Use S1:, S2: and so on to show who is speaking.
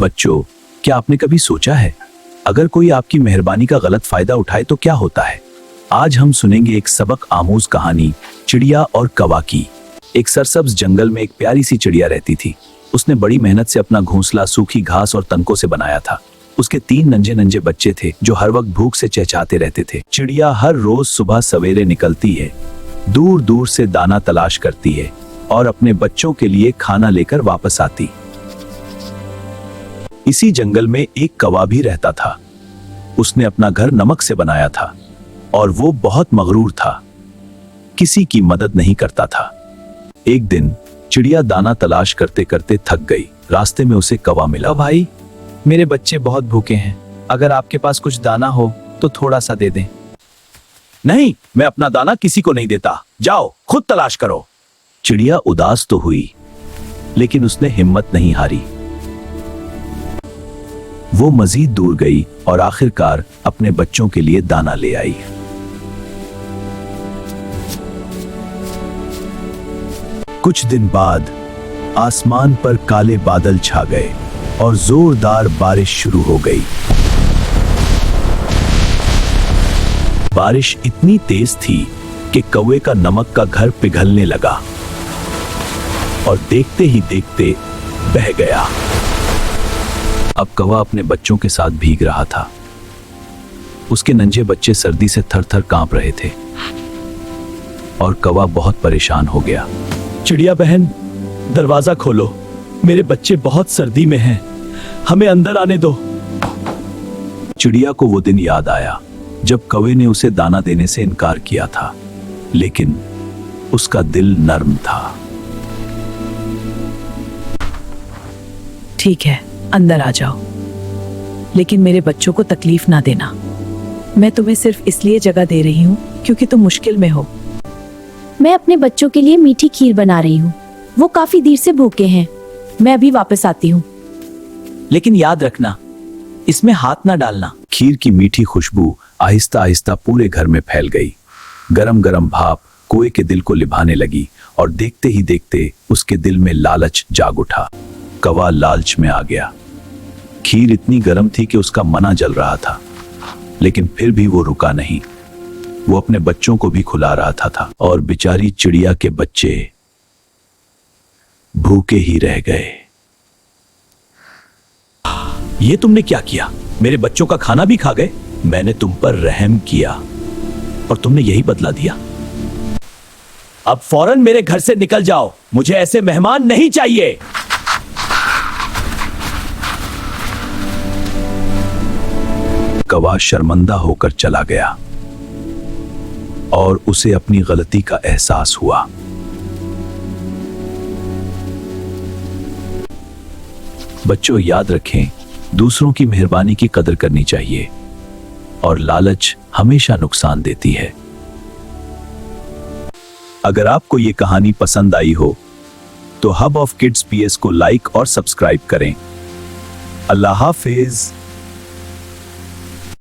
S1: बच्चों, क्या आपने कभी सोचा है अगर कोई आपकी मेहरबानी का गलत फायदा उठाए तो क्या होता है? आज हम सुनेंगे एक सबक आमूज कहानी, चिड़िया और कौवा की। एक सरसब्ज जंगल में एक प्यारी सी चिड़िया रहती थी। उसने बड़ी मेहनत से अपना घोंसला सूखी घास और तनकों से बनाया था। उसके 3 नन्हे नन्हे बच्चे थे जो हर वक्त भूख से चहचहाते रहते थे। चिड़िया हर रोज सुबह सवेरे निकलती है, दूर दूर से दाना तलाश करती है और अपने बच्चों के लिए खाना लेकर वापस आती। इसी जंगल में एक कौवा भी रहता था। उसने अपना घर नमक से बनाया था और वो बहुत मगरूर था, किसी की मदद नहीं करता था। एक दिन चिड़िया दाना तलाश करते करते थक गई। रास्ते में उसे कौवा मिला।
S2: भाई, मेरे बच्चे बहुत भूखे हैं, अगर आपके पास कुछ दाना हो तो थोड़ा सा दे दें।
S1: नहीं, मैं अपना दाना किसी को नहीं देता, जाओ खुद तलाश करो। चिड़िया उदास तो हुई, लेकिन उसने हिम्मत नहीं हारी। वो मजीद दूर गई और आखिरकार अपने बच्चों के लिए दाना ले आई। कुछ दिन बाद आसमान पर काले बादल छा गए और जोरदार बारिश शुरू हो गई। बारिश इतनी तेज थी कि कौवे का नमक का घर पिघलने लगा और देखते ही देखते बह गया। अब कौवा अपने बच्चों के साथ भीग रहा था। उसके नन्हे बच्चे सर्दी से थर-थर कांप रहे थे और कौवा बहुत परेशान हो गया। चिड़िया बहन, दरवाजा खोलो, मेरे बच्चे बहुत सर्दी में हैं, हमें अंदर आने दो। चिड़िया को वो दिन याद आया जब कौवे ने उसे दाना देने से इनकार किया था, लेकिन उसका दिल नर्म था।
S3: ठीक है, अंदर आ जाओ, लेकिन मेरे बच्चों को तकलीफ ना देना। मैं तुम्हें सिर्फ इसलिए जगह दे रही हूँ क्योंकि तुम मुश्किल में हो।
S4: मैं अपने बच्चों के लिए मीठी खीर बना रही हूँ, वो काफी देर से भूखे हैं। मैं अभी वापस आती हूँ।
S2: लेकिन याद रखना, इसमें हाथ ना डालना।
S1: खीर की मीठी खुशबू आहिस्ता आहिस्ता पूरे घर में फैल गई। गरम गरम भाप कौवे के दिल को लिभाने लगी और देखते ही देखते उसके दिल में लालच जाग उठा। कौवा लालच में आ गया। खीर इतनी गर्म थी कि उसका मना जल रहा था, लेकिन फिर भी वो रुका नहीं। वो अपने बच्चों को भी खिला रहा था और बेचारी चिड़िया के बच्चे भूखे ही रह गए। ये तुमने क्या किया? मेरे बच्चों का खाना भी खा गए। मैंने तुम पर रहम किया और तुमने यही बदला दिया। अब फौरन मेरे घर से निकल जाओ, मुझे ऐसे मेहमान नहीं चाहिए। कौवा शर्मिंदा होकर चला गया और उसे अपनी गलती का एहसास हुआ। बच्चों, याद रखें, दूसरों की मेहरबानी की कदर करनी चाहिए और लालच हमेशा नुकसान देती है। अगर आपको ये कहानी पसंद आई हो तो हब ऑफ किड्स PS को लाइक और सब्सक्राइब करें। अल्लाह हाफिज।